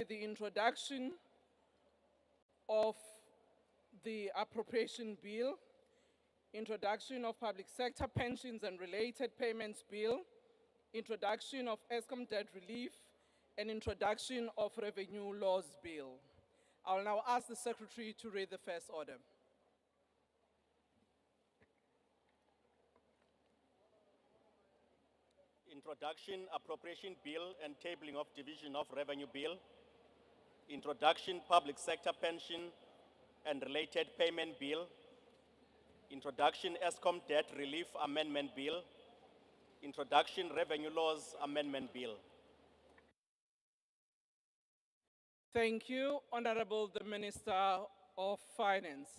the introduction of the appropriation bill, introduction of public sector pensions and related payments bill, introduction of ESCOM debt relief, and introduction of revenue laws bill. I will now ask the Secretary to read the first order. Introduction, appropriation bill and tabling of division of revenue bill. Introduction, public sector pension and related payment bill. Introduction, ESCOM debt relief amendment bill. Introduction, revenue laws amendment bill. Thank you, Honorable the Minister of Finance.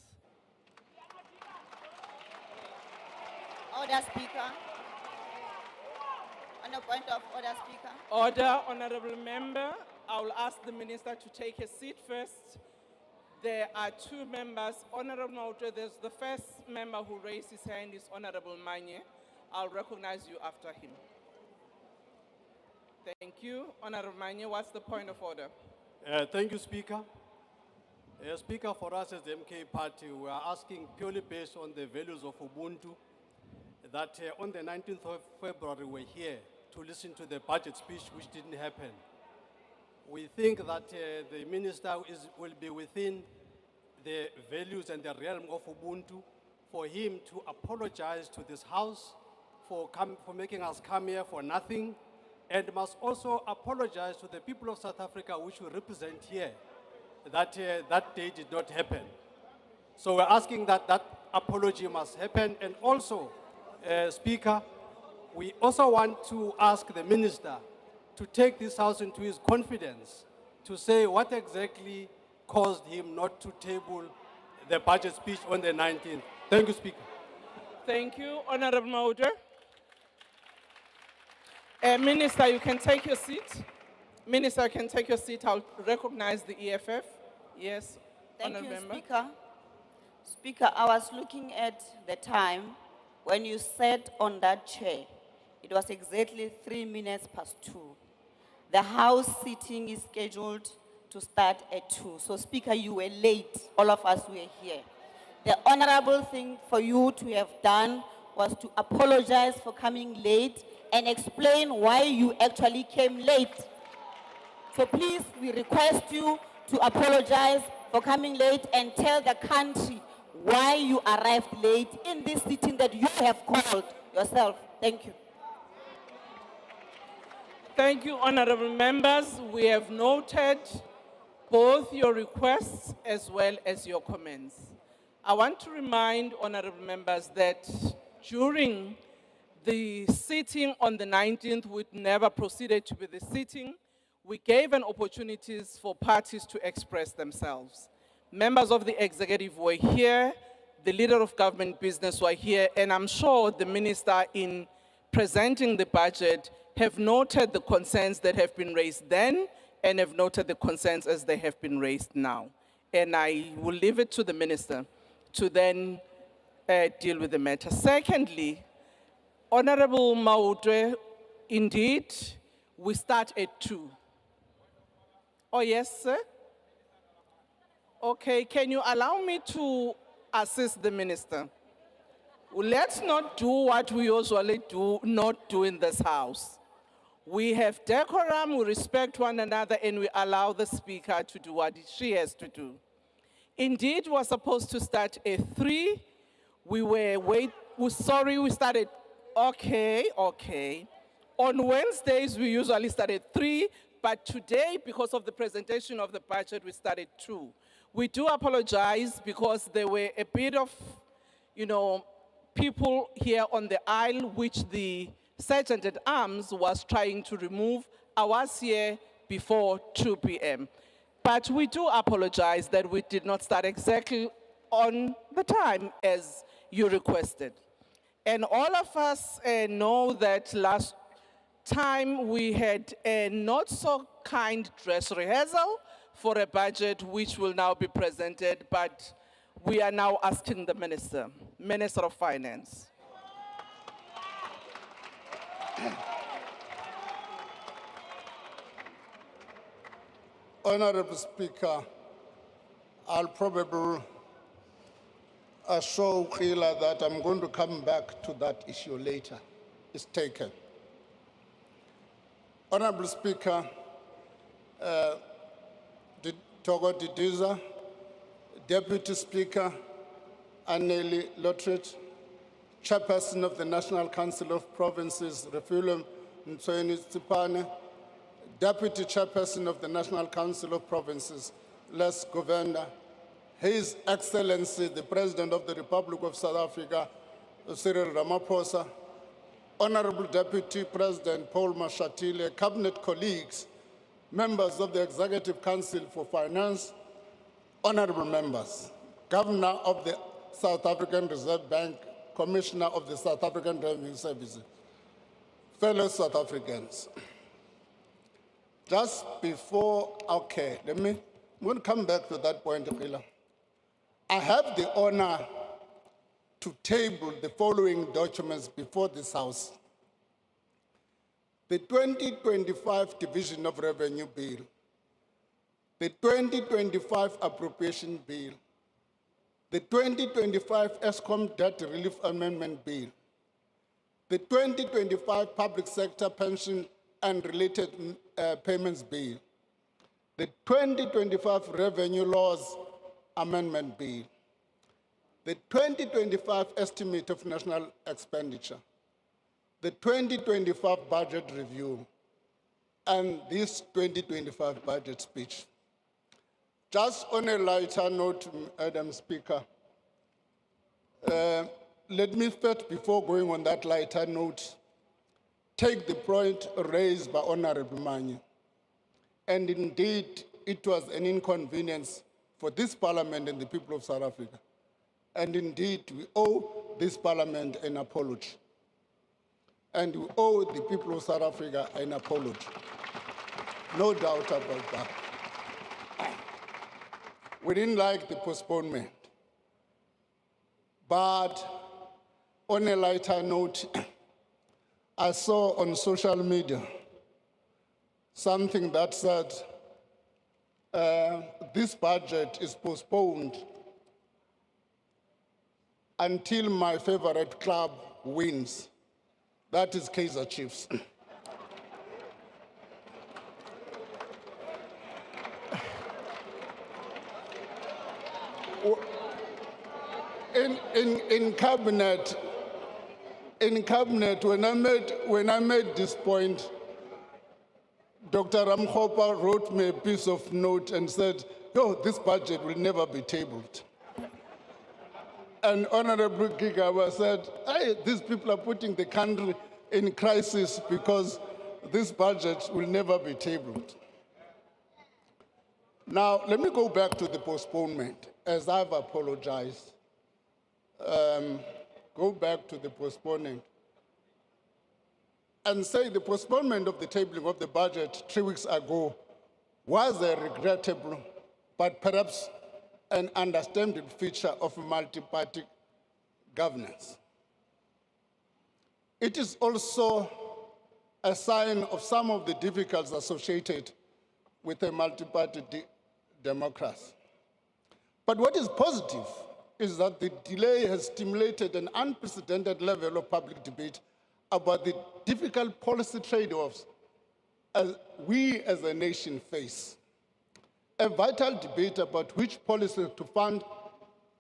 Order, Speaker. On a point of order, Speaker. Order, Honorable Member. I will ask the Minister to take a seat first. There are two members. Honorable Mautre, there's the first member who raised his hand is Honorable Manye. I'll recognize you after him. Thank you. Honorable Manye, what's the point of order? Thank you, Speaker. Speaker, for us as the MK Party, we are asking purely based on the values of Ubuntu that on the 19th of February we're here to listen to the budget speech, which didn't happen. We think that the minister will be within the values and the realm of Ubuntu for him to apologize to this House for making us come here for nothing, and must also apologize to the people of South Africa, which we represent here, that that day did not happen. So we're asking that that apology must happen. And also, Speaker, we also want to ask the minister to take this House into his confidence to say what exactly caused him not to table the budget speech on the 19th. Thank you, Speaker. Thank you, Honorable Mautre. Minister, you can take your seat. Minister, you can take your seat. I'll recognize the EFF. Yes, Thank Honorable you, Member. Speaker. Speaker, I was looking at the time when you sat on that chair. It was exactly 3 minutes past 2. The House sitting is scheduled to start at 2. So, Speaker, you were late. All of us were here. The honorable thing for you to have done was to apologize for coming late and explain why you actually came late. So please, we request you to apologize for coming late and tell the country why you arrived late in this sitting that you have called yourself. Thank you. Thank you, honorable members. We have noted both your requests as well as your comments. I want to remind honorable members that during the sitting on the 19th, we never proceeded to be the sitting. We gave an opportunities for parties to express themselves. Members of the executive were here, the leader of government business were here, and I'm sure the minister in presenting the budget have noted the concerns that have been raised then and have noted the concerns as they have been raised now. And I will leave it to the minister to then deal with the matter. Secondly, Honorable Mautre, indeed, we start at 2. Oh, yes, sir? Okay, can you allow me to assist the minister? Well, let's not do what we usually not do in this House. We have decorum, we respect one another, and we allow the speaker to do what she has to do. Indeed, we're supposed to start at 3. We started. Okay. On Wednesdays, we usually start at 3, but today, because of the presentation of the budget, we started 2. We do apologize because there were a bit of, people here on the aisle, which the Sergeant at Arms was trying to remove. I was here before 2 p.m. But we do apologize that we did not start exactly on the time as you requested. And all of us know that last time we had a not so kind dress rehearsal for a budget which will now be presented, but we are now asking the Minister of Finance. Honorable Speaker, I'll probably assure Khila that I'm going to come back to that issue later. It's taken. Honorable Speaker, Togo Didiza, Deputy Speaker, Anneli Lotrit, Chairperson of the National Council of Provinces, Refulum Ntsweni Tsipane, Deputy Chairperson of the National Council of Provinces, Les Governor, His Excellency, the President of the Republic of South Africa, Cyril Ramaphosa, Honorable Deputy President Paul Mashatile, Cabinet colleagues, members of the Executive Council for Finance, honorable members, Governor of the South African Reserve Bank, Commissioner of the South African Revenue Services, fellow South Africans. Just before, I'm going to come back to that point, Khila. I have the honor to table the following documents before this House. The 2025 Division of Revenue Bill, the 2025 Appropriation Bill, the 2025 ESCOM Debt Relief Amendment Bill, the 2025 Public Sector Pension and Related Payments Bill, the 2025 Revenue Laws Amendment Bill, the 2025 Estimate of National Expenditure, the 2025 Budget Review, and this 2025 Budget Speech. Just on a lighter note, Madam Speaker, let me first, before going on that lighter note, take the point raised by Honorable Manyi. And indeed, it was an inconvenience for this Parliament and the people of South Africa. And indeed, we owe this Parliament an apology. And we owe the people of South Africa an apology. No doubt about that. We didn't like the postponement. But on a lighter note, I saw on social media something that said this budget is postponed until my favorite club wins. That is Kaizer Chiefs. In cabinet, when I made this point, Dr. Ramkhopa wrote me a piece of note and said, "Yo, this budget will never be tabled." And Honorable Gigawa said, "Hey, these people are putting the country in crisis because this budget will never be tabled." Now, let me go back to the postponement, as I've apologized. Go back to the postponement and say the postponement of the tabling of the budget 3 weeks ago was a regrettable, but perhaps an understandable feature of multi-party governance. It is also a sign of some of the difficulties associated with a multi-party democracy. But what is positive is that the delay has stimulated an unprecedented level of public debate about the difficult policy trade-offs we as a nation face. A vital debate about which policies to fund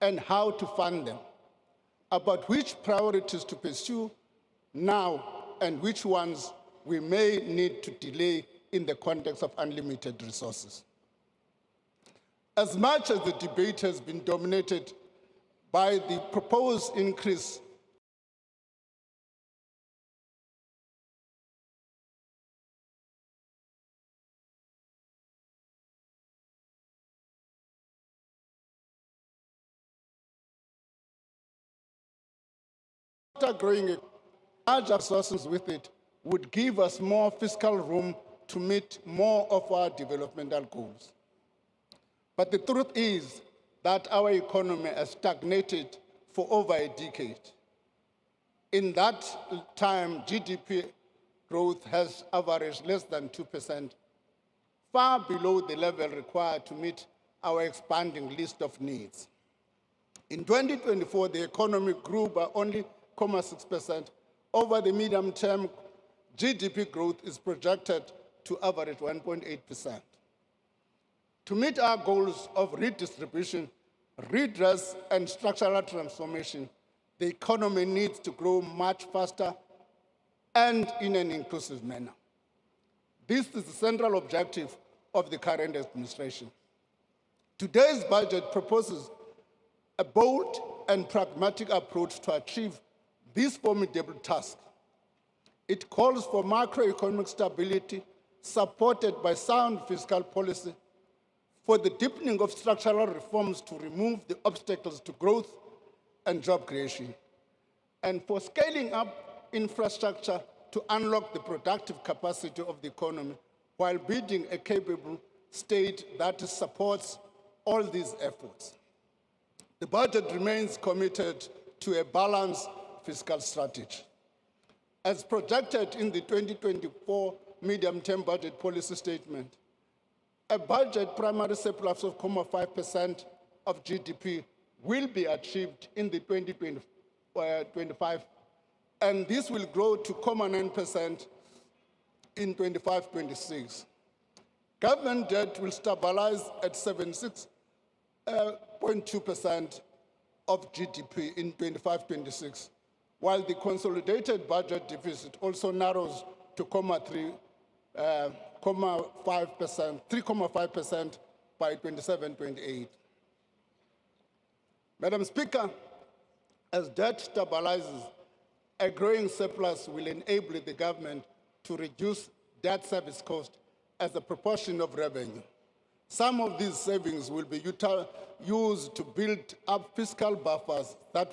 and how to fund them, about which priorities to pursue now and which ones we may need to delay in the context of unlimited resources. As much as the debate has been dominated by the proposed increase growing larger resources with it would give us more fiscal room to meet more of our developmental goals. But the truth is that our economy has stagnated for over a decade. In that time, GDP growth has averaged less than 2% far below the level required to meet our expanding list of needs. In 2024, the economy grew by only 0.6%. Over the medium term, GDP growth is projected to average 1.8%. To meet our goals of redistribution, redress, and structural transformation, the economy needs to grow much faster and in an inclusive manner. This is the central objective of the current administration. Today's budget proposes a bold and pragmatic approach to achieve this formidable task. It calls for macroeconomic stability supported by sound fiscal policy, for the deepening of structural reforms to remove the obstacles to growth and job creation, and for scaling up infrastructure to unlock the productive capacity of the economy while building a capable state that supports all these efforts. The budget remains committed to a balanced fiscal strategy. As projected in the 2024 medium-term budget policy statement, a budget primary surplus of 0.5% of GDP will be achieved in the 2025, and this will grow to 0.9% in 25-26. Government debt will stabilize at 76.2% of GDP in 25-26, while the consolidated budget deficit also narrows to 3.5% by 27-28. Madam Speaker, as debt stabilizes, a growing surplus will enable the government to reduce debt service cost as a proportion of revenue. Some of these savings will be used to build up fiscal buffers that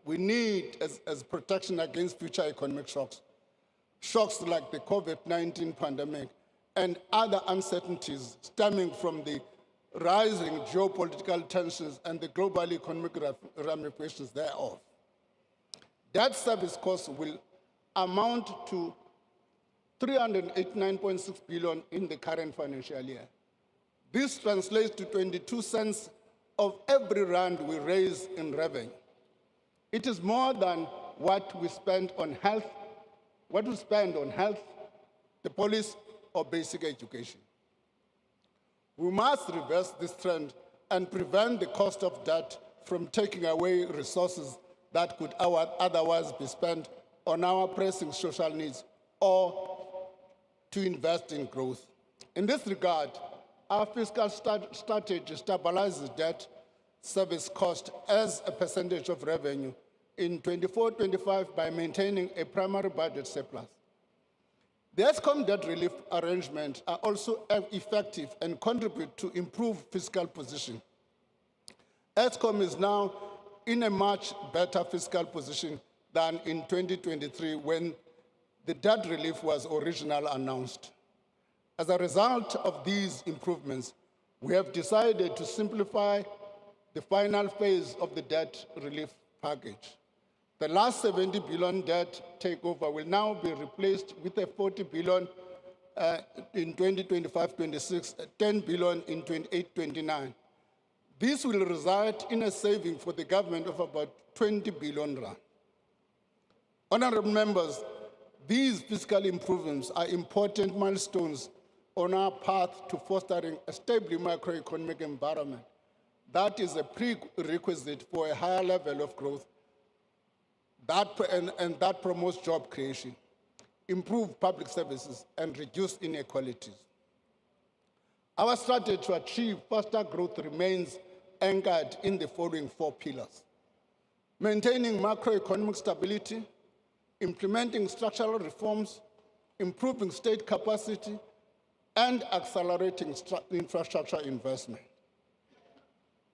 we need as protection against future economic shocks. Shocks like the COVID-19 pandemic and other uncertainties stemming from the rising geopolitical tensions and the global economic ramifications thereof. Debt service costs will amount to 389.6 billion in the current financial year. This translates to 22 cents of every rand we raise in revenue. It is more than what we spend on health, the police, or basic education. We must reverse this trend and prevent the cost of debt from taking away resources that could otherwise be spent on our pressing social needs or to invest in growth. In this regard, our fiscal strategy stabilizes debt service cost as a percentage of revenue in 24-25 by maintaining a primary budget surplus. The ESCOM debt relief arrangements are also effective and contribute to improved fiscal position. ESCOM is now in a much better fiscal position than in 2023 when the debt relief was originally announced. As a result of these improvements, we have decided to simplify the final phase of the debt relief package. The last 70 billion debt takeover will now be replaced with a 40 billion in 2025-26, 10 billion in 28-29. This will result in a saving for the government of about 20 billion rand. Honorable members, these fiscal improvements are important milestones on our path to fostering a stable macroeconomic environment. That is a prerequisite for a higher level of growth that promotes job creation, improve public services, and reduce inequalities. Our strategy to achieve faster growth remains anchored in the following 4 pillars: maintaining macroeconomic stability, implementing structural reforms, improving state capacity, and accelerating infrastructure investment.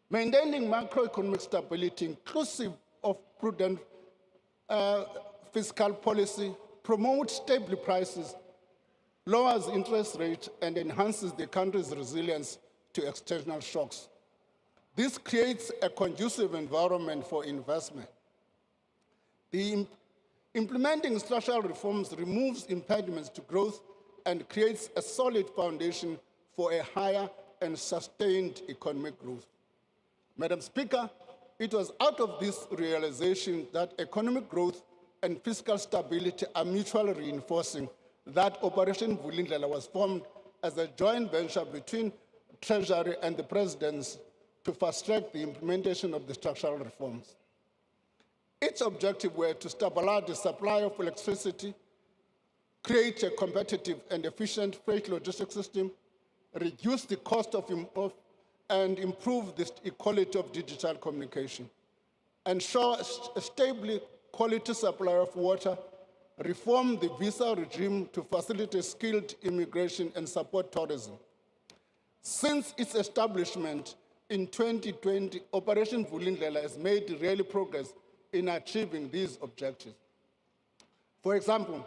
Maintaining macroeconomic stability, inclusive of prudent fiscal policy, promotes stable prices, lowers interest rates, and enhances the country's resilience to external shocks. This creates a conducive environment for investment. Implementing structural reforms removes impediments to growth and creates a solid foundation for a higher and sustained economic growth. Madam Speaker, it was out of this realization that economic growth and fiscal stability are mutually reinforcing that Operation Vulindlela was formed as a joint venture between Treasury and the Presidency to fast-track the implementation of the structural reforms. Its objective were to stabilize the supply of electricity, create a competitive and efficient freight logistics system, reduce the cost and improve the quality of digital communication, ensure a stable quality supply of water, reform the visa regime to facilitate skilled immigration and support tourism. Since its establishment in 2020, Operation Vulindlela has made real progress in achieving these objectives. For example,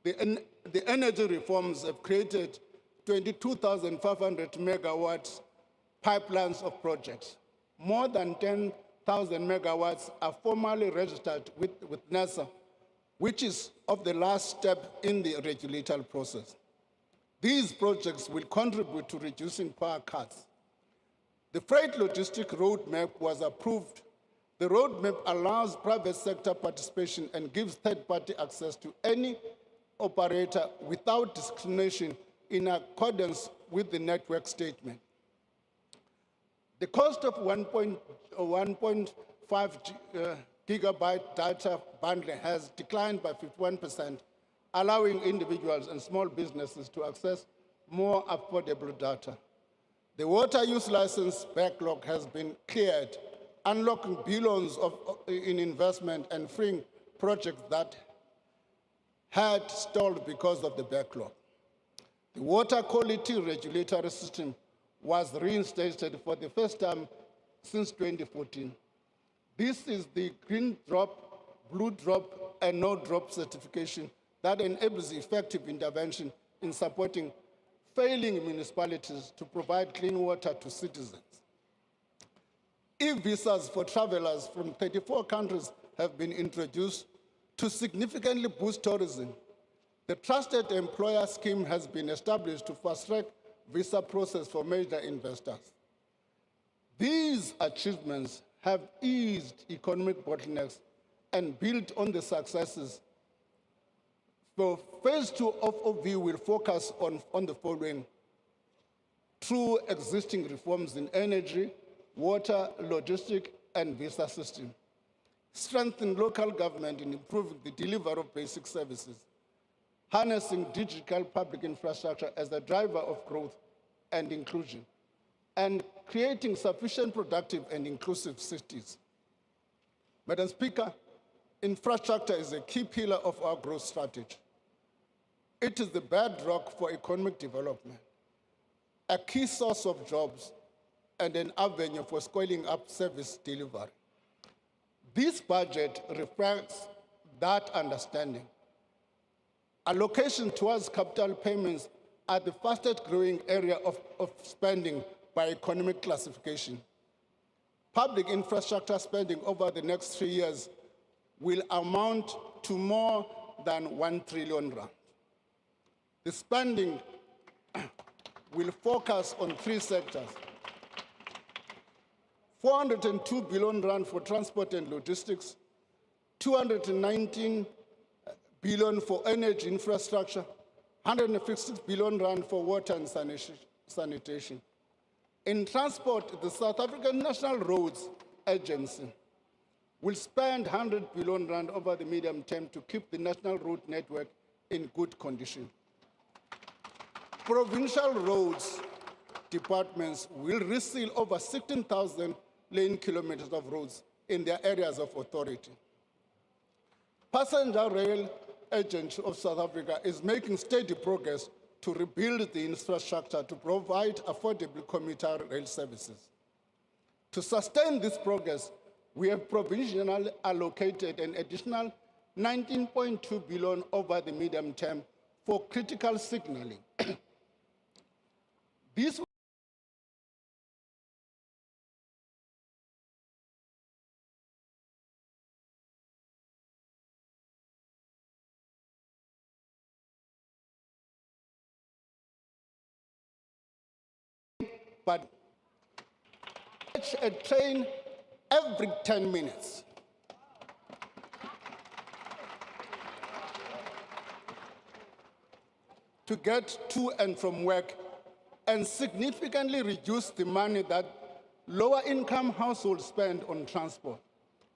the energy reforms have created 22,500 megawatts pipelines of projects. More than 10,000 megawatts are formally registered with NASA, which is of the last step in the regulatory process. These projects will contribute to reducing power cuts. The freight logistic roadmap was approved. The roadmap allows private sector participation and gives third-party access to any operator without discrimination in accordance with the network statement. The cost of 1.5 gigabyte data bundle has declined by 51%, allowing individuals and small businesses to access more affordable data. The water use license backlog has been cleared, unlocking billions in investment and freeing projects that had stalled because of the backlog. The water quality regulatory system was reinstated for the first time since 2014. This is the green drop, blue drop, and no drop certification that enables effective intervention in supporting failing municipalities to provide clean water to citizens. E-visas for travelers from 34 countries have been introduced to significantly boost tourism. The Trusted Employer Scheme has been established to fast-track visa process for major investors. These achievements have eased economic bottlenecks and built on the successes. So phase 2 of OV will focus on the following: through existing reforms in energy, water, logistic, and visa system. Strengthen local government in improving the delivery of basic services. Harnessing digital public infrastructure as a driver of growth and inclusion. And creating sufficient productive and inclusive cities. Madam Speaker, infrastructure is a key pillar of our growth strategy. It is the bedrock for economic development, a key source of jobs, and an avenue for scaling up service delivery. This budget reflects that understanding. Allocation towards capital payments are the fastest growing area of spending by economic classification. Public infrastructure spending over the next 3 years will amount to more than 1 trillion rand. The spending will focus on 3 sectors: 402 billion rand for transport and logistics, 219 billion for energy infrastructure, 156 billion rand for water and sanitation. In transport, the South African National Roads Agency will spend 100 billion rand over the medium term to keep the national road network in good condition. Provincial roads departments will reseal over 16,000 lane kilometers of roads in their areas of authority. Passenger Rail Agency of South Africa is making steady progress to rebuild the infrastructure to provide affordable commuter rail services. To sustain this progress, we have provisionally allocated an additional 19.2 billion over the medium term for critical signaling. This but catch a train every 10 minutes. To get to and from work and significantly reduce the money that lower income households spend on transport.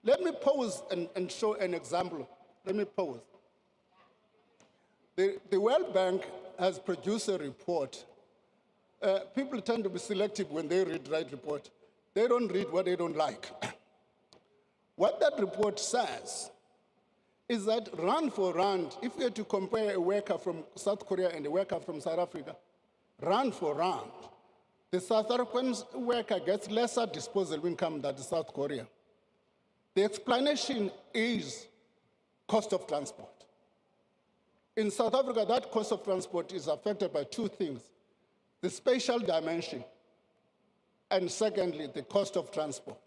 Let me pause and show an example. Let me pause. The World Bank has produced a report. People tend to be selective when they write report. They don't read what they don't like. What that report says is that rand for rand, if you had to compare a worker from South Korea and a worker from South Africa, rand for rand, the South African worker gets lesser disposable income than the South Korea. The explanation is cost of transport. In South Africa, that cost of transport is affected by two things: the spatial dimension, and secondly, the cost of transport.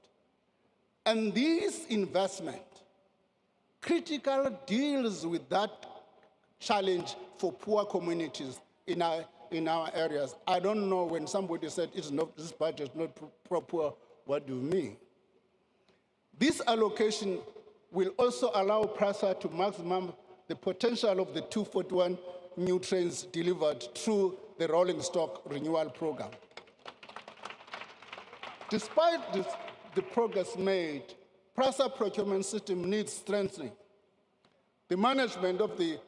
And these investment critical deals with that challenge for poor communities in our areas. I don't know, when somebody said it's not, this budget is not pro-poor, what do you mean? This allocation will also allow PRASA to maximum the potential of the 241 new trains delivered through the rolling stock renewal program. Despite the progress made, PRASA procurement system needs strengthening. The management of the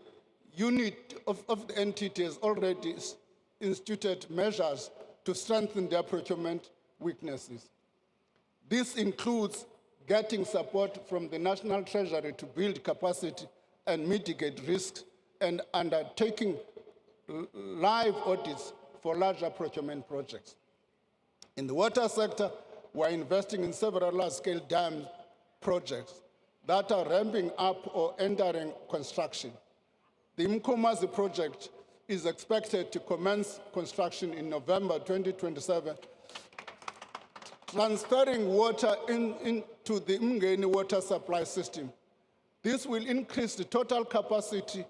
unit of the entity has already instituted measures to strengthen their procurement weaknesses. This includes getting support from the National Treasury to build capacity and mitigate risks, and undertaking live audits for larger procurement projects. In the water sector, we're investing in several large-scale dam projects that are ramping up or entering construction. The Mkomazi project is expected to commence construction in November 2027, transferring water into the Mngeni water supply system. This will increase the total capacity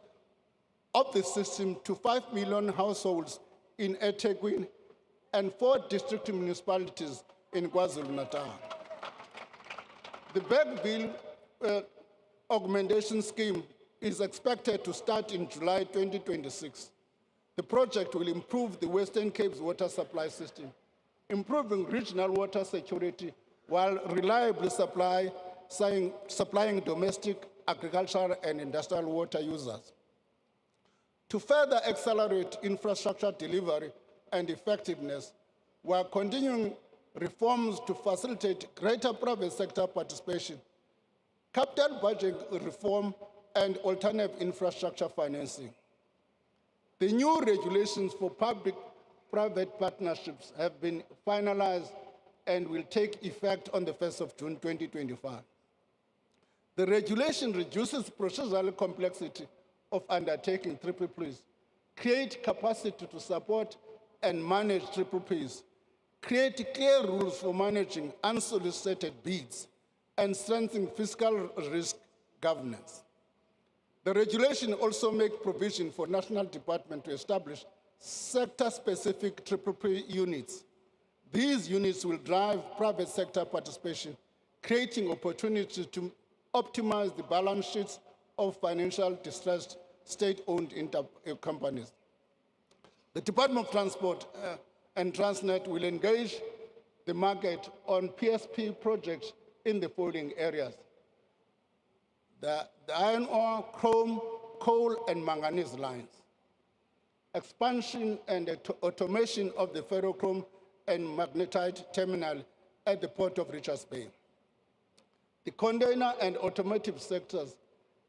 of the system to 5 million households in eThekwini and 4 district municipalities in KwaZulu-Natal. The Back Bill augmentation scheme is expected to start in July 2026. The project will improve the Western Cape's water supply system, improving regional water security while reliably supplying domestic, agricultural, and industrial water users. To further accelerate infrastructure delivery and effectiveness, we are continuing reforms to facilitate greater private sector participation, capital budget reform, and alternative infrastructure financing. The new regulations for public-private partnerships have been finalized and will take effect on the 1st of June 2025. The regulation reduces procedural complexity of undertaking PPPs, create capacity to support and manage PPPs, create clear rules for managing unsolicited bids, and strengthen fiscal risk governance. The regulation also makes provision for national department to establish sector-specific PPP units. These units will drive private sector participation, creating opportunities to optimize the balance sheets of financial distressed state-owned companies. The Department of Transport and Transnet will engage the market on PSP projects in the following areas: the iron ore, chrome, coal, and manganese lines, expansion and automation of the ferrochrome and magnetite terminal at the port of Richards Bay. The container and automotive sectors,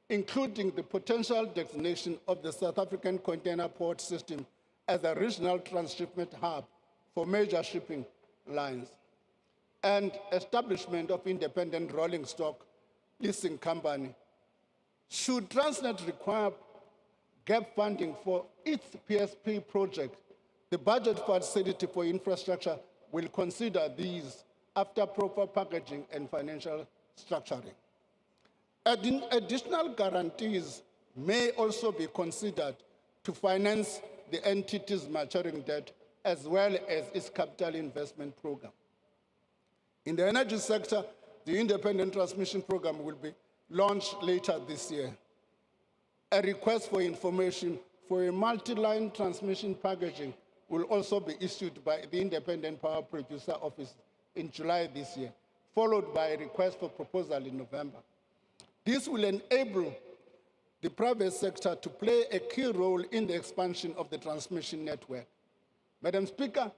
including the potential designation of the South African container port system as a regional transshipment hub for major shipping lines, and establishment of independent rolling stock leasing company. Should Transnet require gap funding for its PSP project, the budget facility for infrastructure will consider these after proper packaging and financial structuring. Additional guarantees may also be considered to finance the entity's maturing debt as well as its capital investment program. In the energy sector, the independent transmission program will be launched later this year. A request for information for a multi-line transmission packaging will also be issued by the Independent Power Producer Office in July this year, followed by a request for proposal in November. This will enable the private sector to play a key role in the expansion of the transmission network. Madam Speaker,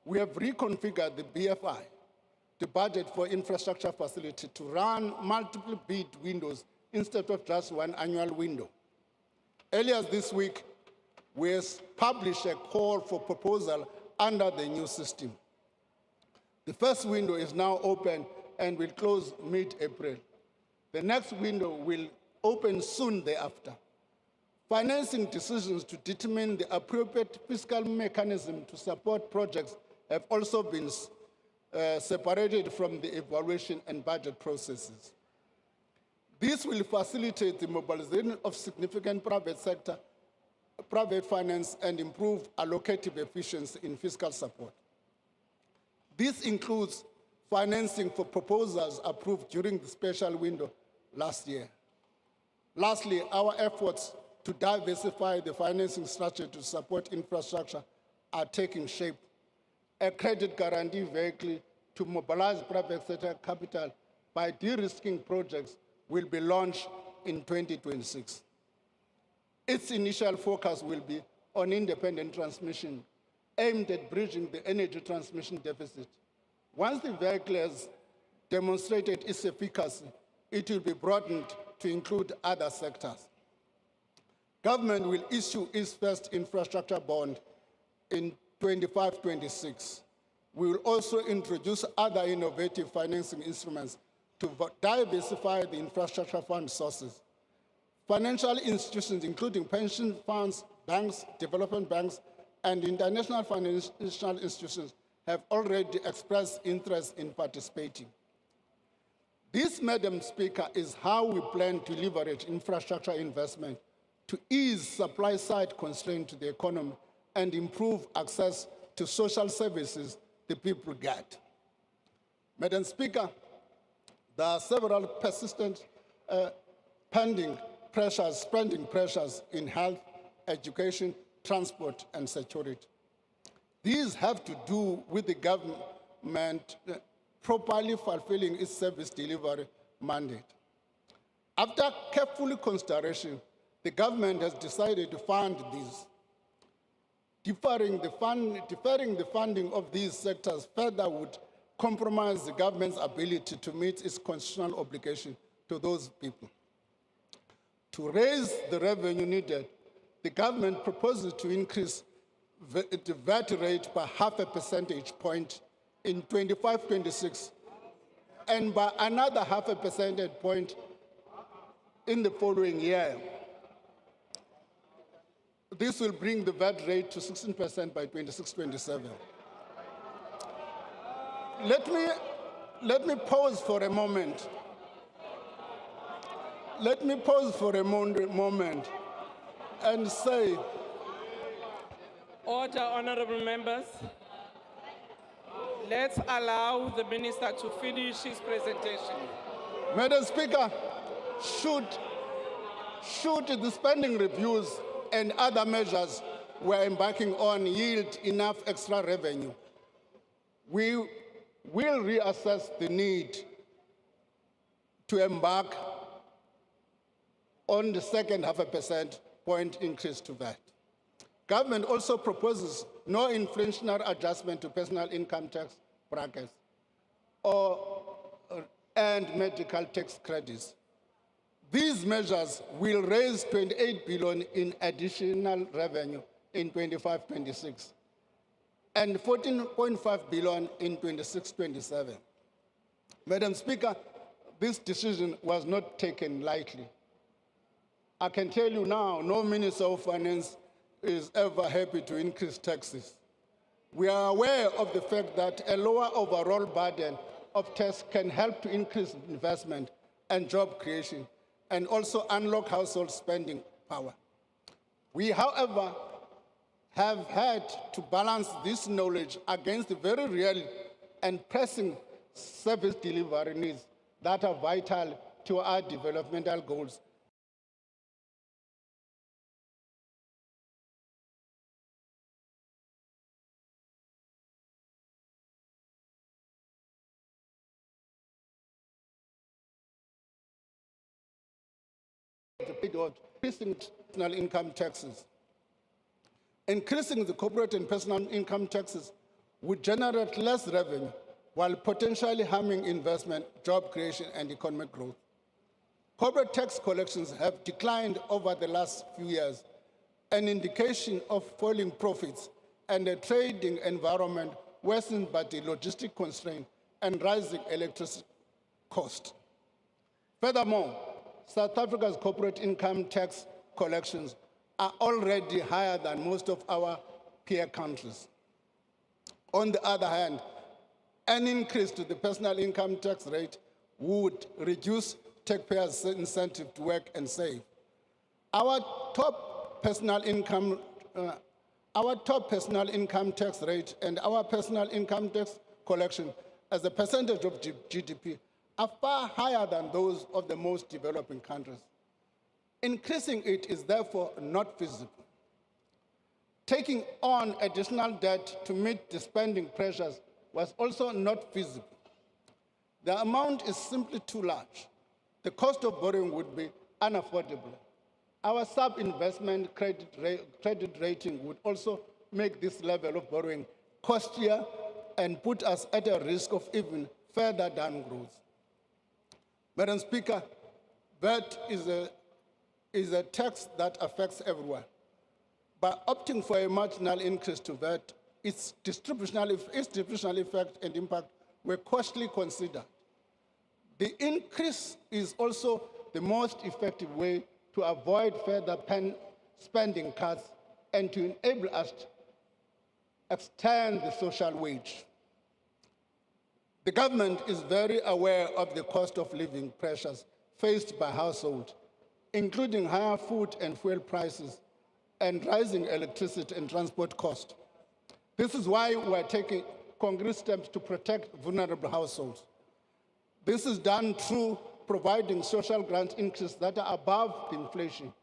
we have reconfigured the BFI, the budget for infrastructure facility, to run multiple bid windows instead of just one annual window. Earlier this week, we published a call for proposal under the new system. The first window is now open and will close mid-April. The next window will open soon thereafter. Financing decisions to determine the appropriate fiscal mechanism to support projects have also been separated from the evaluation and budget processes. This will facilitate the mobilization of significant private finance and improve allocative efficiency in fiscal support. This includes financing for proposals approved during the special window last year. Lastly, our efforts to diversify the financing structure to support infrastructure are taking shape. A credit guarantee vehicle to mobilize private sector capital by de-risking projects will be launched in 2026. Its initial focus will be on independent transmission, aimed at bridging the energy transmission deficit. Once the vehicle has demonstrated its efficacy, it will be broadened to include other sectors. Government will issue its first infrastructure bond in 25-26. We will also introduce other innovative financing instruments to diversify the infrastructure fund sources. Financial institutions, including pension funds, banks, development banks, and international financial institutions, have already expressed interest in participating. This, Madam Speaker, is how we plan to leverage infrastructure investment to ease supply-side constraints to the economy and improve access to social services the people get. Madam Speaker, there are several persistent spending pressures in health, education, transport, and security. These have to do with the government properly fulfilling its service delivery mandate. After careful consideration, the government has decided to fund these. Deferring the funding of these sectors further would compromise the government's ability to meet its constitutional obligation to those people. To raise the revenue needed, the government proposes to increase the VAT rate by 0.5 percentage point in 25-26 and by another 0.5 percentage point in the following year. This will bring the VAT rate to 16% by 26-27. Let me pause for a moment. Let me pause for a moment and say, Order, honorable members. Let's allow the minister to finish his presentation. Madam Speaker, should the spending reviews and other measures we're embarking on yield enough extra revenue, we will reassess the need to embark on the second 0.5 percentage point increase to VAT. Government also proposes no inflationary adjustment to personal income tax brackets and medical tax credits. These measures will raise 28 billion in additional revenue in 25-26 and 14.5 billion in 26-27. Madam Speaker, this decision was not taken lightly. I can tell you now, no Minister of Finance is ever happy to increase taxes. We are aware of the fact that a lower overall burden of tax can help to increase investment and job creation and also unlock household spending power. We, however, have had to balance this knowledge against the very real and pressing service delivery needs that are vital to our developmental goals. Increasing personal income taxes. Increasing the corporate and personal income taxes would generate less revenue while potentially harming investment, job creation, and economic growth. Corporate tax collections have declined over the last few years, an indication of falling profits and a trading environment worsened by the logistic constraint and rising electricity cost. Furthermore, South Africa's corporate income tax collections are already higher than most of our peer countries. On the other hand, an increase to the personal income tax rate would reduce taxpayers' incentive to work and save. Our top personal income tax rate and our personal income tax collection as a percentage of GDP are far higher than those of the most developing countries. Increasing it is therefore not feasible. Taking on additional debt to meet the spending pressures was also not feasible. The amount is simply too large. The cost of borrowing would be unaffordable. Our sub-investment credit rating would also make this level of borrowing costlier and put us at a risk of even further downgrowth. Madam Speaker, VAT is a tax that affects everyone. By opting for a marginal increase to VAT, its distributional effect and impact were costly considered. The increase is also the most effective way to avoid further spending cuts and to enable us to extend the social wage. The government is very aware of the cost of living pressures faced by households, including higher food and fuel prices and rising electricity and transport costs. This is why we are taking concrete steps to protect vulnerable households. This is done through providing social grant increases that are above the inflation,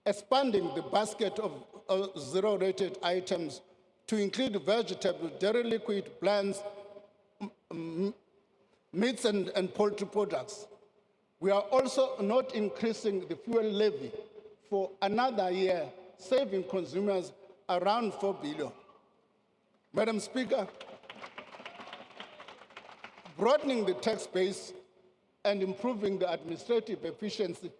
expanding the basket of zero-rated items to include vegetables, dairy liquid, blends, meats and poultry products. We are also not increasing the fuel levy for another year, saving consumers around 4 billion. Madam Speaker, broadening the tax base and improving the administrative efficiency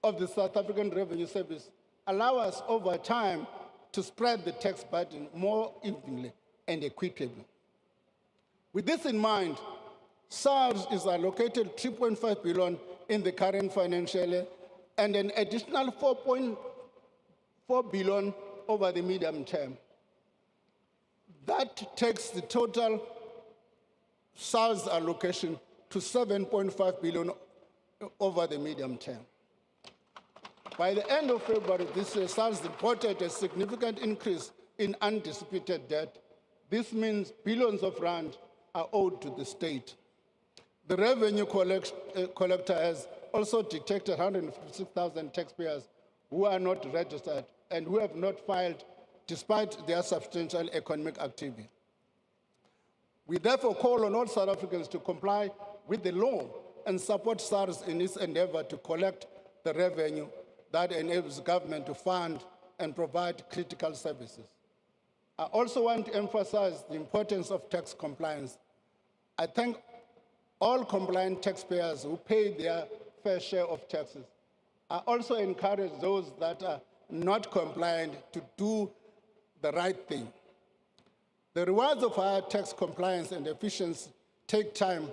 of the South African Revenue Service allow us over time to spread the tax burden more evenly and equitably. With this in mind, SARS is allocated 3.5 billion in the current financial year and an additional 4.4 billion over the medium term. That takes the total SARS allocation to 7.5 billion over the medium term. By the end of February this year, SARS reported a significant increase in undisputed debt. This means billions of rand are owed to the state. The revenue collector has also detected 156,000 taxpayers who are not registered and who have not filed despite their substantial economic activity. We therefore call on all South Africans to comply with the law and support SARS in its endeavor to collect the revenue that enables government to fund and provide critical services. I also want to emphasize the importance of tax compliance. I thank all compliant taxpayers who pay their fair share of taxes. I also encourage those that are not compliant to do the right thing. The rewards of our tax compliance and efficiency take time.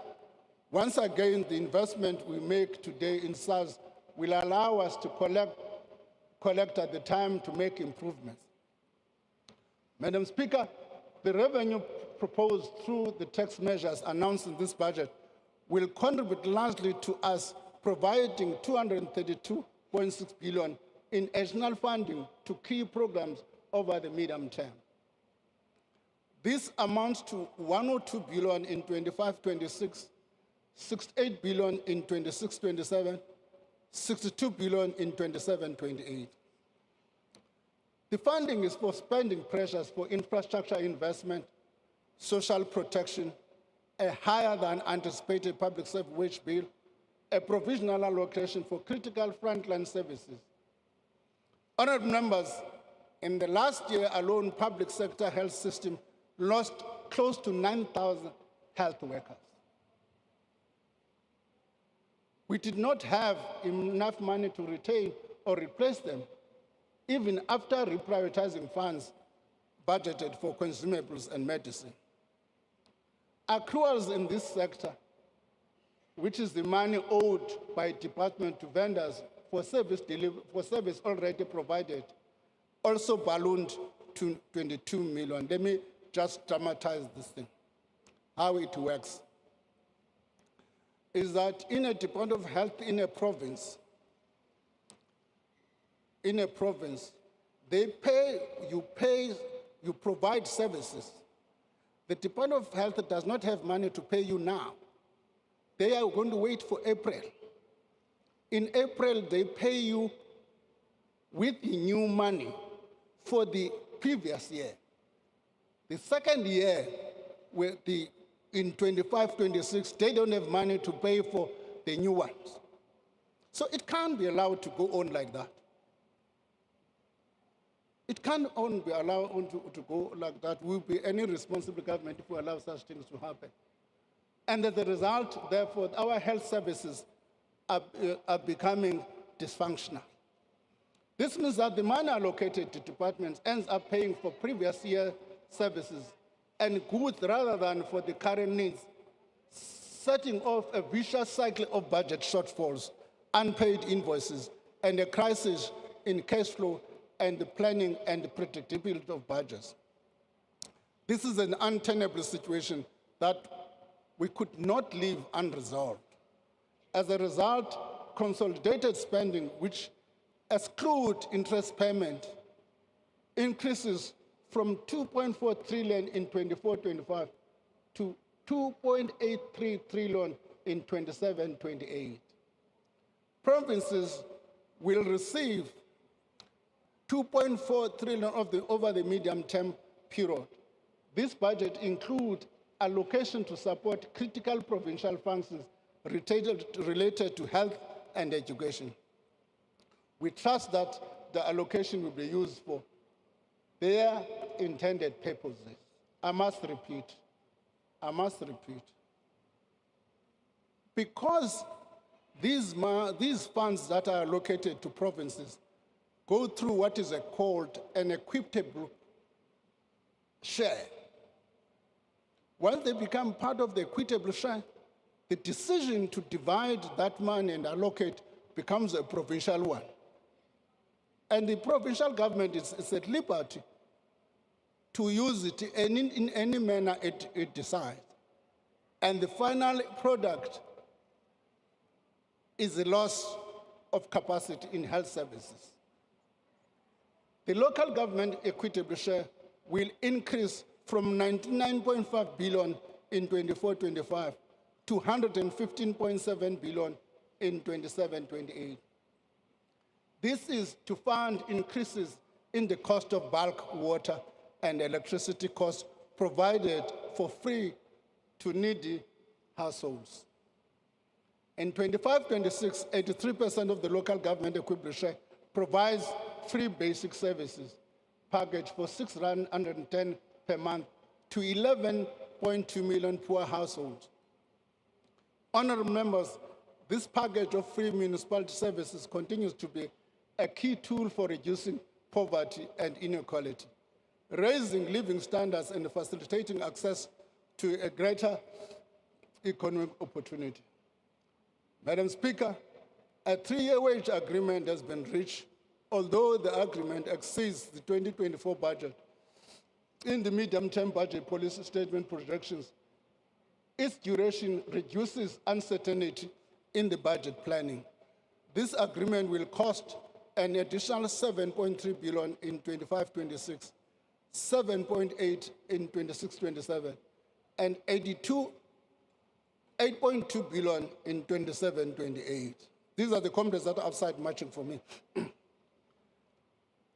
Once again, the investment we make today in SARS will allow us to collect at the time to make improvements. Madam Speaker, the revenue proposed through the tax measures announced in this budget will contribute largely to us providing 232.6 billion in additional funding to key programs over the medium term. This amounts to 102 billion in 25-26, 68 billion in 26-27, 62 billion in 27-28. The funding is for spending pressures for infrastructure investment, social protection, a higher than anticipated public service wage bill, a provisional allocation for critical frontline services. Honourable members, in the last year alone, public sector health system lost close to 9,000 health workers. We did not have enough money to retain or replace them, even after reprioritizing funds budgeted for consumables and medicine. Accruals in this sector, which is the money owed by department to vendors for service already provided, also ballooned to 22 million. Let me just dramatize this thing. How it works is that in a Department of Health in a province, they pay, you provide services. The Department of Health does not have money to pay you now. They are going to wait for April. In April, they pay you with the new money for the previous year. The second year, in 25-26, they don't have money to pay for the new ones. So it can't be allowed to go on like that. It can't be allowed to go like that. Will be any responsible government if we allow such things to happen. And as a result, therefore, our health services are becoming dysfunctional. This means that the money allocated to departments ends up paying for previous year services and goods rather than for the current needs, setting off a vicious cycle of budget shortfalls, unpaid invoices, and a crisis in cash flow and the planning and the predictability of budgets. This is an untenable situation that we could not leave unresolved. As a result, consolidated spending, which exclude interest payment, increases from 2.4 trillion in 24-25 to 2.83 trillion in 27-28. Provinces will receive 2.4 trillion over the medium-term period. This budget includes allocation to support critical provincial functions related to health and education. We trust that the allocation will be used for their intended purposes. I must repeat, because these funds that are allocated to provinces go through what is called an equitable share. Once they become part of the equitable share, the decision to divide that money and allocate becomes a provincial one. And the provincial government is at liberty to use it in any manner it decides. And the final product is the loss of capacity in health services. The local government equitable share will increase from 99.5 billion in 24-25 to 115.7 billion in 27-28. This is to fund increases in the cost of bulk water and electricity costs provided for free to needy households. In 25-26, 83% of the local government equipment share provides free basic services package for R610 per month to 11.2 million poor households. Honourable members, this package of free municipality services continues to be a key tool for reducing poverty and inequality, raising living standards and facilitating access to a greater economic opportunity. Madam Speaker, a 3-year wage agreement has been reached, although the agreement exceeds the 2024 budget. In the medium-term budget policy statement projections, its duration reduces uncertainty in the budget planning. This agreement will cost an additional 7.3 billion in 25-26, 7.8 in 26-27, and 8.2 billion in 27-28. These are the companies that are outside matching for me.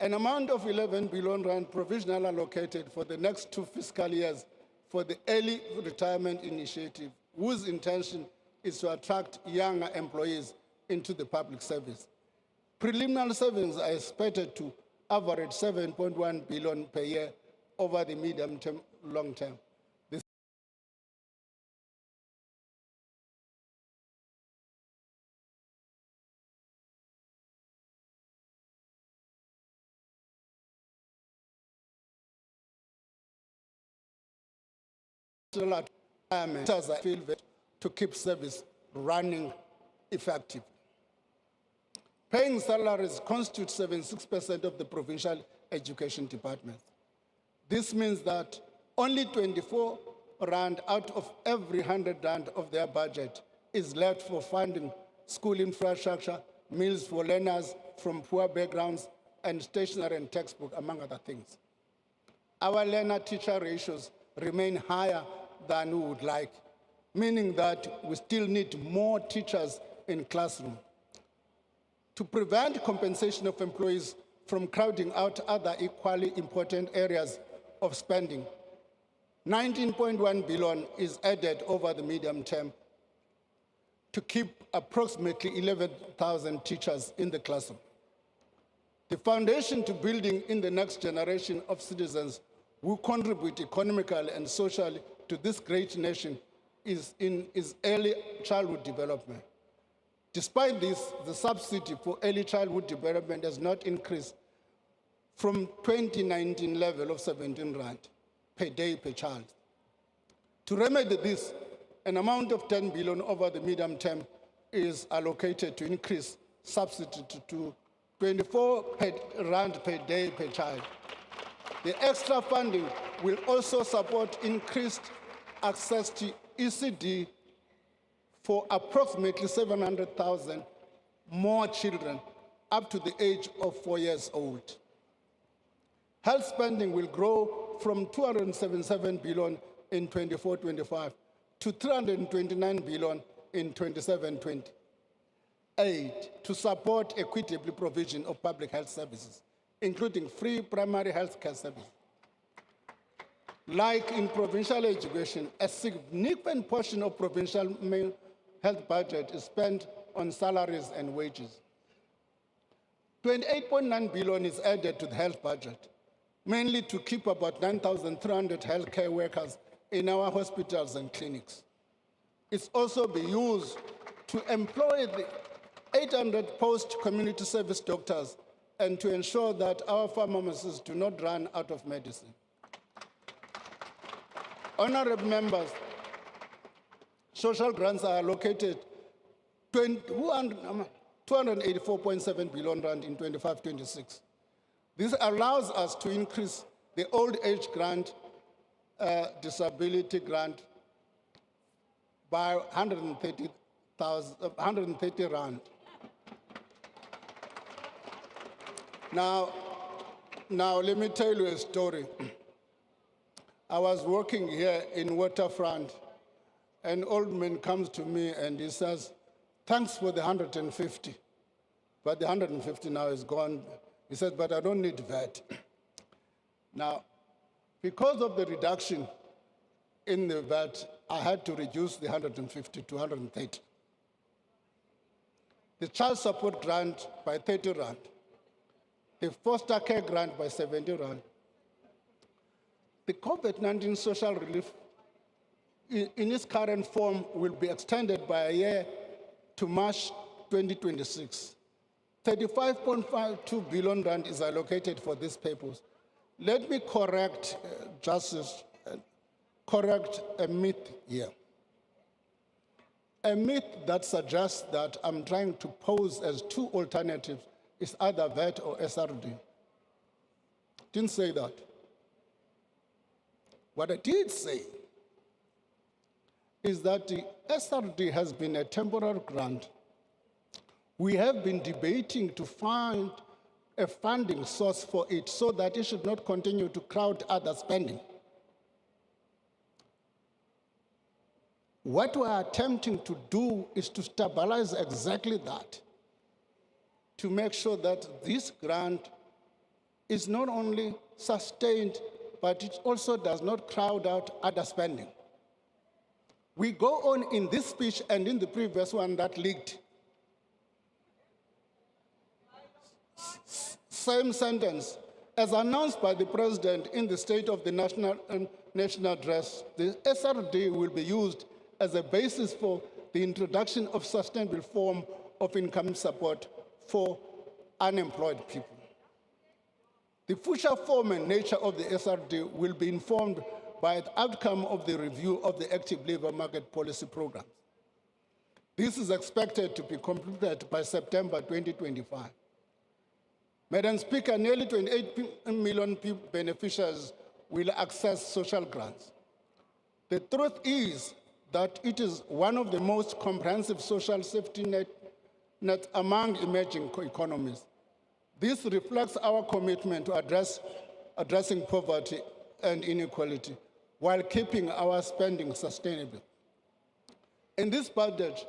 An amount of 11 billion rand provisionally allocated for the next 2 fiscal years for the early retirement initiative, whose intention is to attract younger employees into the public service. Preliminary savings are expected to average 7.1 billion per year over the medium term, long term. To keep service running effectively. Paying salaries constitute 76% of the provincial education departments. This means that only 24 rand out of every 100 rand of their budget is left for funding school infrastructure, meals for learners from poor backgrounds, and stationery and textbook, among other things. Our learner-teacher ratios remain higher than we would like, meaning that we still need more teachers in classroom. To prevent compensation of employees from crowding out other equally important areas of spending, 19.1 billion is added over the medium term to keep approximately 11,000 teachers in the classroom. The foundation to building in the next generation of citizens who contribute economically and socially to this great nation is early childhood development. Despite this, the subsidy for early childhood development has not increased from 2019 level of 17 rand per day per child. To remedy this, an amount of 10 billion over the medium term is allocated to increase subsidy to 24 rand per day per child. The extra funding will also support increased access to ECD for approximately 700,000 more children up to the age of 4 years old. Health spending will grow from 277 billion in 24-25 to 329 billion in 27-28 to support equitable provision of public health services, including free primary health care services. Like in provincial education, a significant portion of provincial health budget is spent on salaries and wages. 28.9 billion is added to the health budget, mainly to keep about 9,300 healthcare workers in our hospitals and clinics. It's also be used to employ the 800 post-community service doctors and to ensure that our pharmacists do not run out of medicine. Honorable members, social grants are allocated 284.7 billion rand in 25-26. This allows us to increase the old age grant, disability grant by 130 rand. Now let me tell you a story. I was working here in Waterfront. An old man comes to me and he says, "Thanks for the 150, but the 150 now is gone." He said, "But I don't need VAT." Now, because of the reduction in the VAT, I had to reduce the 150 to 130. The child support grant by 30 rand. The foster care grant by 70 rand. The COVID-19 social relief in its current form will be extended by a year to March 2026. 35.52 billion rand is allocated for this purpose. Let me correct a myth here. A myth that suggests that I'm trying to pose as two alternatives is either VAT or SRD. Didn't say that. What I did say is that the SRD has been a temporary grant. We have been debating to find a funding source for it so that it should not continue to crowd other spending. What we are attempting to do is to stabilize exactly that, to make sure that this grant is not only sustained, but it also does not crowd out other spending. We go on in this speech and in the previous one that leaked. Same sentence. As announced by the President in the State of the National Address, the SRD will be used as a basis for the introduction of sustainable form of income support for unemployed people. The future form and nature of the SRD will be informed by the outcome of the review of the active labor market policy programs. This is expected to be completed by September 2025. Madam Speaker, nearly 28 million beneficiaries will access social grants. The truth is that it is one of the most comprehensive social safety net among emerging economies. This reflects our commitment to addressing poverty and inequality while keeping our spending sustainable. In this budget,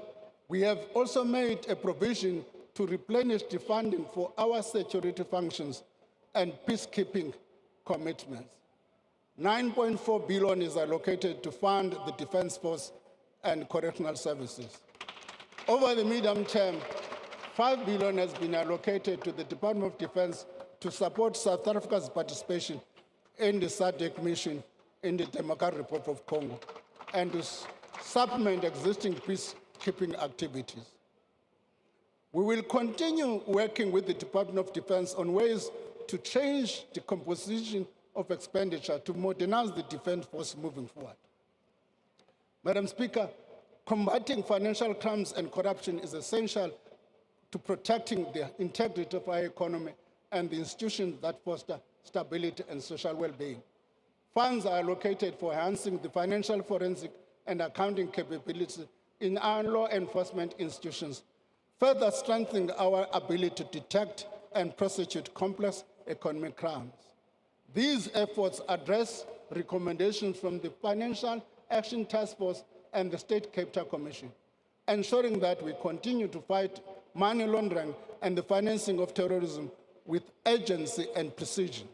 we have also made a provision to replenish the funding for our security functions and peacekeeping commitments. 9.4 billion is allocated to fund the Defence Force and correctional services. Over the medium term, 5 billion has been allocated to the Department of Defense to support South Africa's participation in the SADC mission in the Democratic Republic of Congo and to supplement existing peacekeeping activities. We will continue working with the Department of Defense on ways to change the composition of expenditure to modernize the defense force moving forward. Madam Speaker, combating financial crimes and corruption is essential to protecting the integrity of our economy and the institutions that foster stability and social well-being. Funds are allocated for enhancing the financial forensic and accounting capability in our law enforcement institutions, further strengthening our ability to detect and prosecute complex economic crimes. These efforts address recommendations from the Financial Action Task Force and the State Capital Commission, ensuring that we continue to fight money laundering and the financing of terrorism with urgency and precision.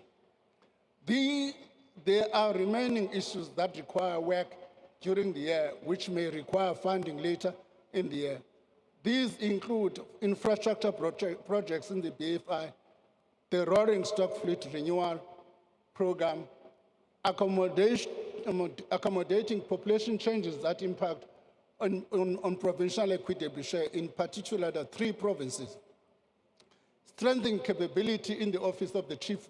There are remaining issues that require work during the year, which may require funding later in the year. These include infrastructure projects in the BFI, the rolling stock fleet renewal program, accommodating population changes that impact on provincial equitable share, in particular the 3 provinces, strengthening capability in the Office of the Chief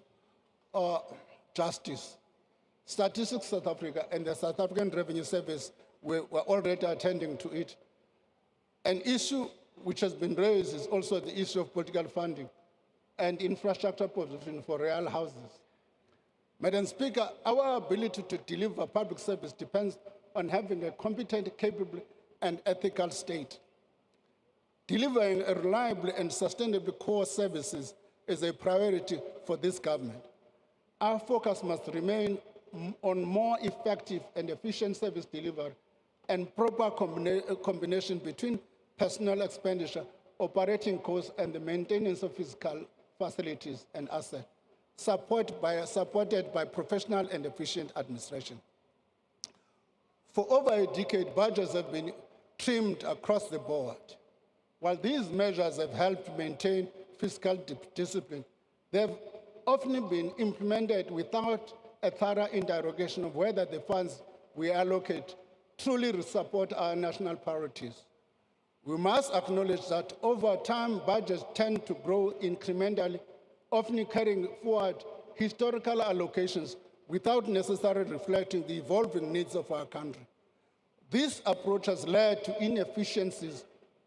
Justice, Statistics South Africa and the South African Revenue Service were already attending to it. An issue which has been raised is also the issue of political funding and infrastructure provision for real houses. Madam Speaker, our ability to deliver public service depends on having a competent, capable, and ethical state. Delivering a reliable and sustainable core services is a priority for this government. Our focus must remain on more effective and efficient service delivery and proper combination between personnel expenditure, operating costs, and the maintenance of physical facilities and assets, supported by professional and efficient administration. For over a decade, budgets have been trimmed across the board. While these measures have helped maintain fiscal discipline, they have often been implemented without a thorough interrogation of whether the funds we allocate truly support our national priorities. We must acknowledge that over time, budgets tend to grow incrementally, often carrying forward historical allocations without necessarily reflecting the evolving needs of our country. This approach has led to inefficiencies,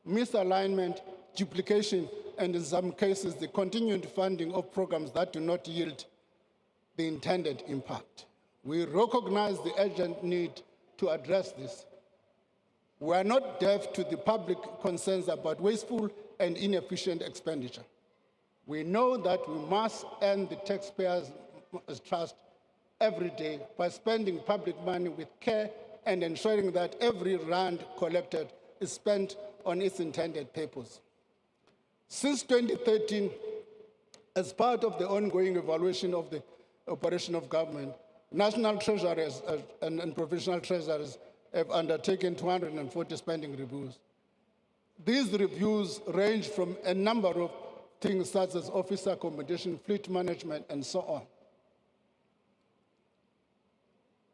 misalignment, duplication, and in some cases, the continued funding of programs that do not yield the intended impact. We recognize the urgent need to address this. We are not deaf to the public concerns about wasteful and inefficient expenditure. We know that we must earn the taxpayers' trust every day by spending public money with care and ensuring that every rand collected is spent on its intended purpose. Since 2013, as part of the ongoing evaluation of the operation of government, national treasurers and provincial treasurers have undertaken 240 spending reviews. These reviews range from a number of things such as officer accommodation, fleet management, and so on.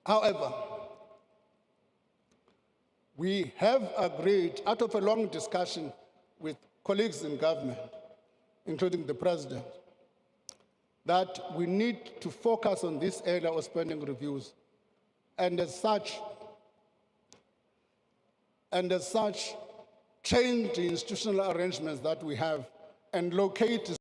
However, we have agreed, out of a long discussion with colleagues in government, including the president, that we need to focus on this area of spending reviews. And as such, change the institutional arrangements that we have and locate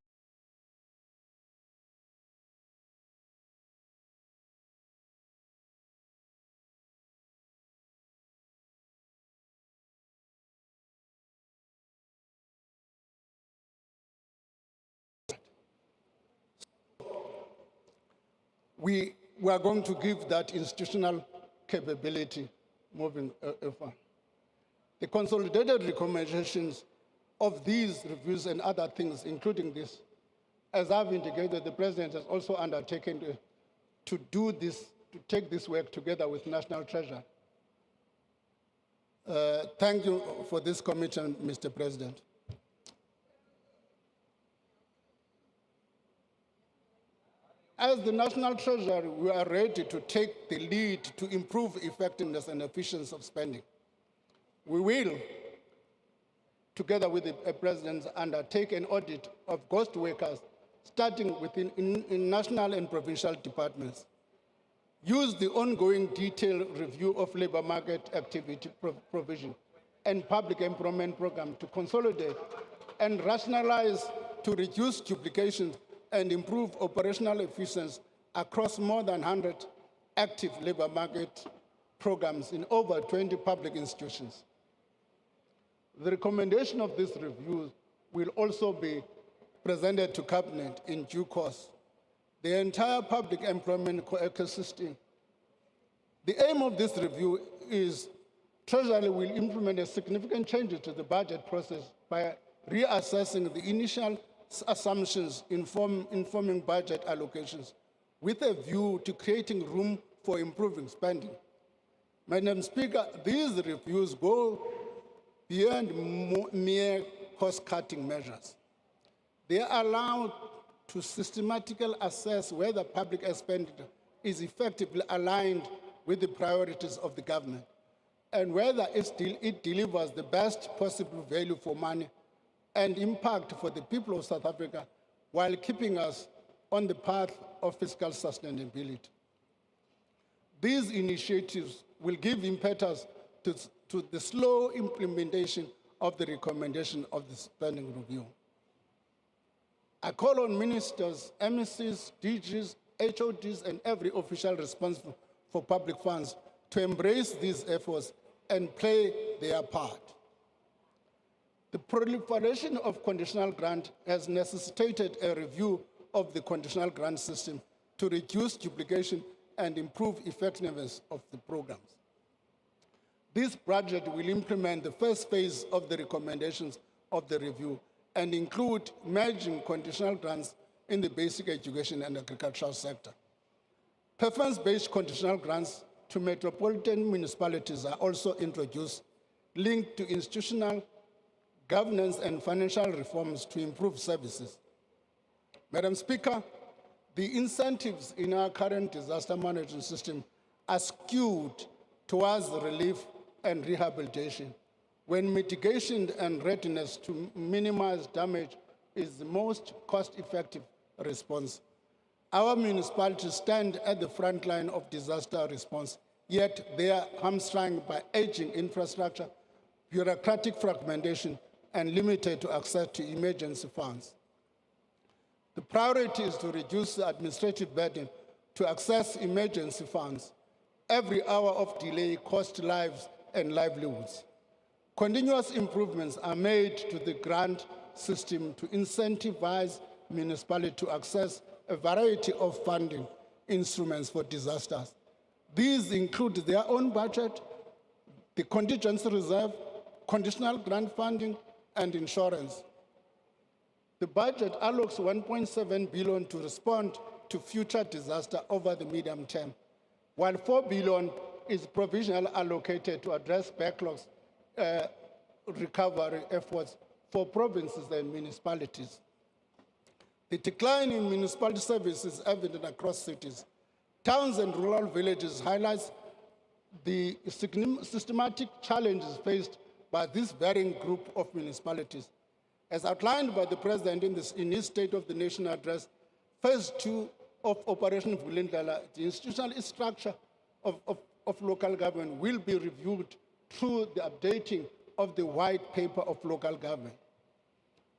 we are going to give that institutional capability moving forward. The consolidated recommendations of these reviews and other things, including this, as I've indicated, the President has also undertaken to do this, to take this work together with National Treasury. Thank you for this commitment, Mr. President. As the National Treasury, we are ready to take the lead to improve effectiveness and efficiency of spending. We will, together with the President, undertake an audit of ghost workers, starting within in national and provincial departments. Use the ongoing detailed review of labor market activity provision and public employment program to consolidate and rationalize to reduce duplications and improve operational efficiency across more than 100 active labor market programs in over 20 public institutions. The recommendation of this review will also be presented to Cabinet in due course. The entire public employment ecosystem. The aim of this review is Treasury will implement a significant changes to the budget process by reassessing the initial assumptions informing budget allocations with a view to creating room for improving spending. Madam Speaker, these reviews go beyond mere cost-cutting measures. They are allowed to systematically assess whether public expenditure is effectively aligned with the priorities of the government and whether it delivers the best possible value for money and impact for the people of South Africa while keeping us on the path of fiscal sustainability. These initiatives will give impetus to the slow implementation of the recommendation of the spending review. I call on ministers, MECs, DGs, HODs, and every official responsible for public funds to embrace these efforts and play their part. The proliferation of conditional grant has necessitated a review of the conditional grant system to reduce duplication and improve effectiveness of the programs. This project will implement the first phase of the recommendations of the review and include merging conditional grants in the basic education and agricultural sector. Preference-based conditional grants to metropolitan municipalities are also introduced, linked to institutional governance and financial reforms to improve services. Madam Speaker, the incentives in our current disaster management system are skewed towards relief and rehabilitation, when mitigation and readiness to minimize damage is the most cost-effective response. Our municipalities stand at the front line of disaster response, yet they are hamstrung by aging infrastructure, bureaucratic fragmentation, and limited to access to emergency funds. The priority is to reduce the administrative burden to access emergency funds. Every hour of delay costs lives and livelihoods. Continuous improvements are made to the grant system to incentivize municipality to access a variety of funding instruments for disasters. These include their own budget, the contingency reserve, conditional grant funding, and insurance. The budget allocates 1.7 billion to respond to future disaster over the medium term, while 4 billion is provisionally allocated to address backlogs recovery efforts for provinces and municipalities. The decline in municipality services is evident across cities. Towns and rural villages highlights the systematic challenges faced by this varying group of municipalities. As outlined by the President in his State of the Nation address, Phase 2 of Operation Vulindlela, the institutional structure of local government will be reviewed through the updating of the white paper of local government.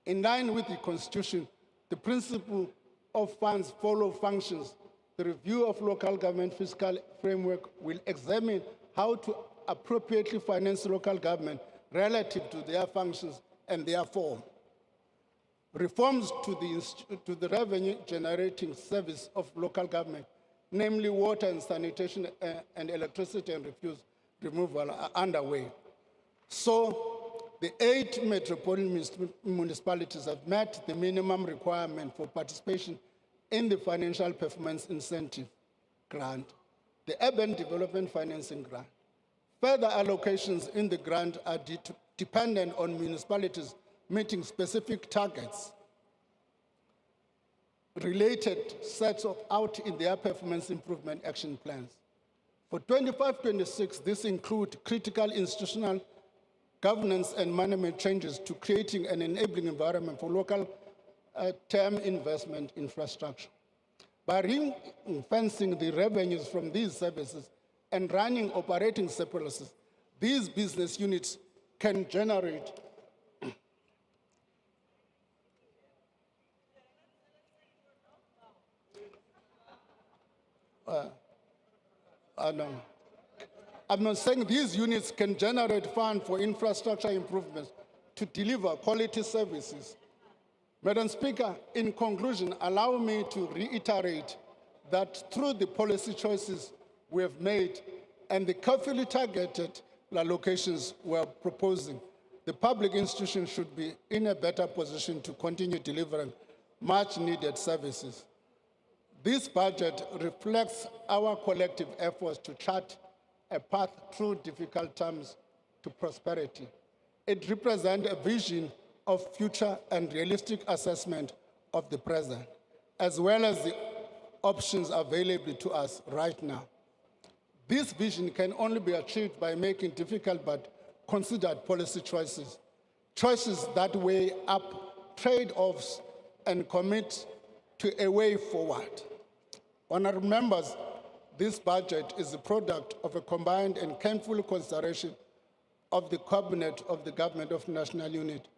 In line with the Constitution, the principle of funds follow functions. The review of local government fiscal framework will examine how to appropriately finance local government relative to their functions and their form. Reforms to the revenue-generating service of local government, namely water and sanitation and electricity and refuse removal, are underway. So, the 8 metropolitan municipalities have met the minimum requirement for participation in the Financial Performance Incentive Grant, the Urban Development Financing Grant. Further allocations in the grant are dependent on municipalities meeting specific targets related sets out in their performance improvement action plans. For 25-26, this includes critical institutional governance and management changes to creating an enabling environment for local term investment infrastructure. By ring-fencing the revenues from these services and running operating surpluses, these business units can generate I'm not saying these units can generate funds for infrastructure improvements to deliver quality services. Madam Speaker, in conclusion, allow me to reiterate that through the policy choices we have made and the carefully targeted allocations we are proposing, the public institutions should be in a better position to continue delivering much needed services. This budget reflects our collective efforts to chart a path through difficult times to prosperity. It represents a vision of future and realistic assessment of the present, as well as the options available to us right now. This vision can only be achieved by making difficult but considered policy choices, choices that weigh up trade-offs and commit to a way forward. Honourable members, this budget is a product of a combined and careful consideration of the Cabinet of the Government of National Unity.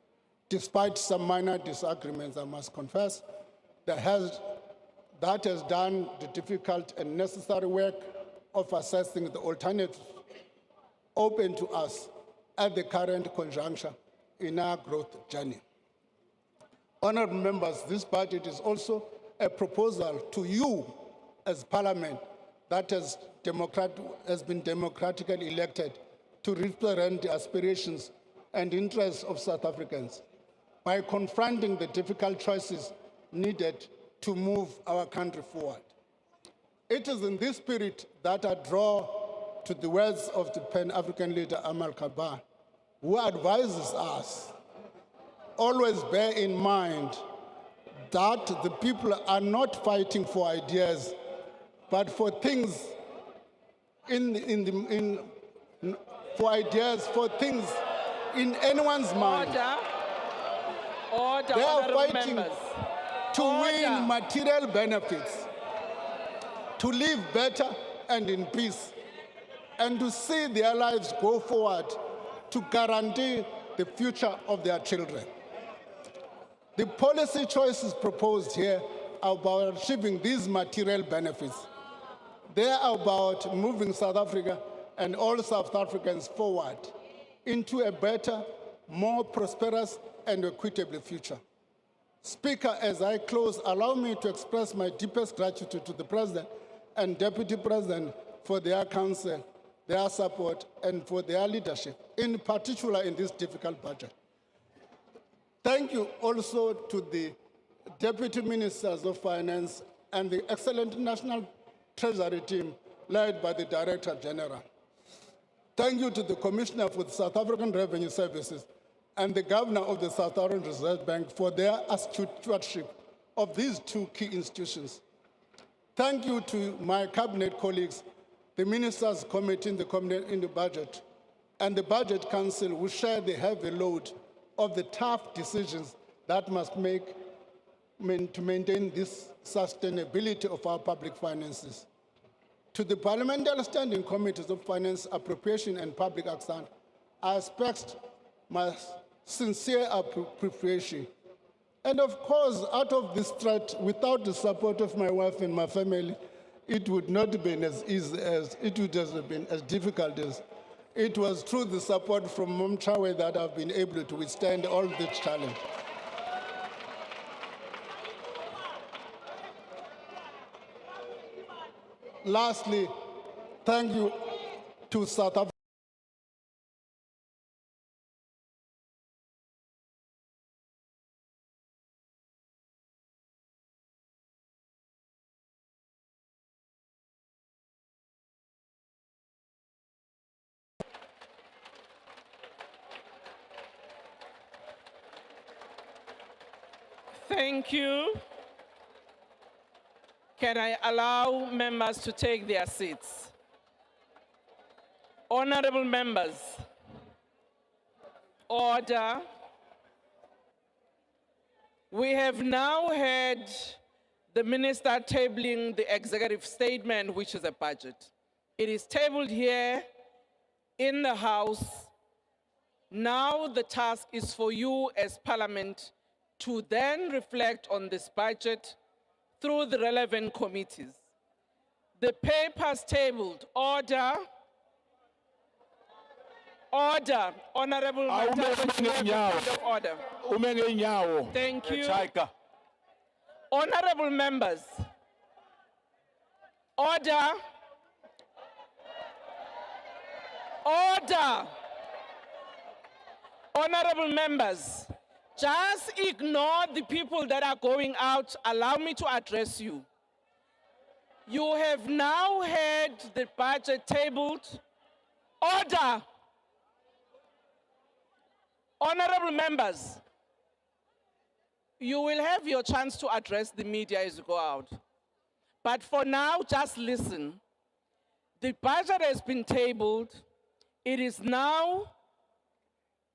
Despite some minor disagreements, I must confess, that has done the difficult and necessary work of assessing the alternatives open to us at the current conjuncture in our growth journey. Honourable members, this budget is also a proposal to you as Parliament that has been democratically elected to represent the aspirations and interests of South Africans by confronting the difficult choices needed to move our country forward. It is in this spirit that I draw to the words of the Pan-African leader Amal Kabar, who advises us, always bear in mind that the people are not fighting for ideas, but for things for ideas, for things in anyone's mind. Order, They are honourable fighting members. to win Order. material benefits, to live better and in peace, and to see their lives go forward to guarantee the future of their children. The policy choices proposed here are about achieving these material benefits. They are about moving South Africa and all South Africans forward into a better, more prosperous and equitable future. Speaker, as I close, allow me to express my deepest gratitude to the President and Deputy President for their counsel, their support, and for their leadership, in particular in this difficult budget. Thank you also to the Deputy Ministers of Finance and the excellent National Treasury team led by the Director General. Thank you to the Commissioner for the South African Revenue Services and the Governor of the South African Reserve Bank for their astute stewardship of these two key institutions. Thank you to my cabinet colleagues, the Ministers' Committee in the Budget, and the Budget Council who share the heavy load of the tough decisions that must make to maintain this sustainability of our public finances. To the Parliamentary Standing Committees of Finance, Appropriation and Public Account, I express my sincere appreciation. And of course, out of this threat, without the support of my wife and my family, it would not have been as easy as, it would have been as difficult as. It was through the support from Mom Chawe that I've been able to withstand all this challenge. Lastly, thank you to South Africa. Thank you. Can I allow members to take their seats? Honorable members, order. We have now heard the minister tabling the executive statement, which is a budget. It is tabled here in the House. Now the task is for you as Parliament to then reflect on this budget through the relevant committees. The papers tabled, order. Order, Honorable Matata, order. Thank you. Honorable members, order. Order. Honorable members, just ignore the people that are going out. Allow me to address you. You have now heard the budget tabled. Order. Honorable members, you will have your chance to address the media as you go out. But for now, just listen. The budget has been tabled. It is now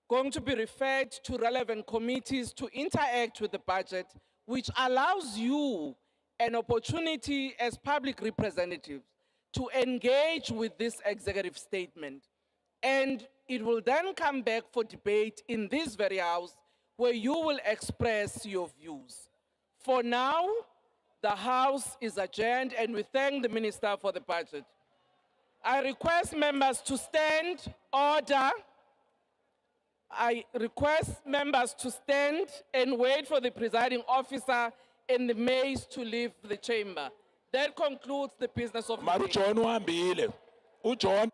going to be referred to relevant committees to interact with the budget, which allows you an opportunity as public representatives to engage with this executive statement. And it will then come back for debate in this very House where you will express your views. For now, the House is adjourned and we thank the Minister for the budget. I request members to stand. Order. I request members to stand and wait for the presiding officer and the maids to leave the chamber. That concludes the business of the day. John.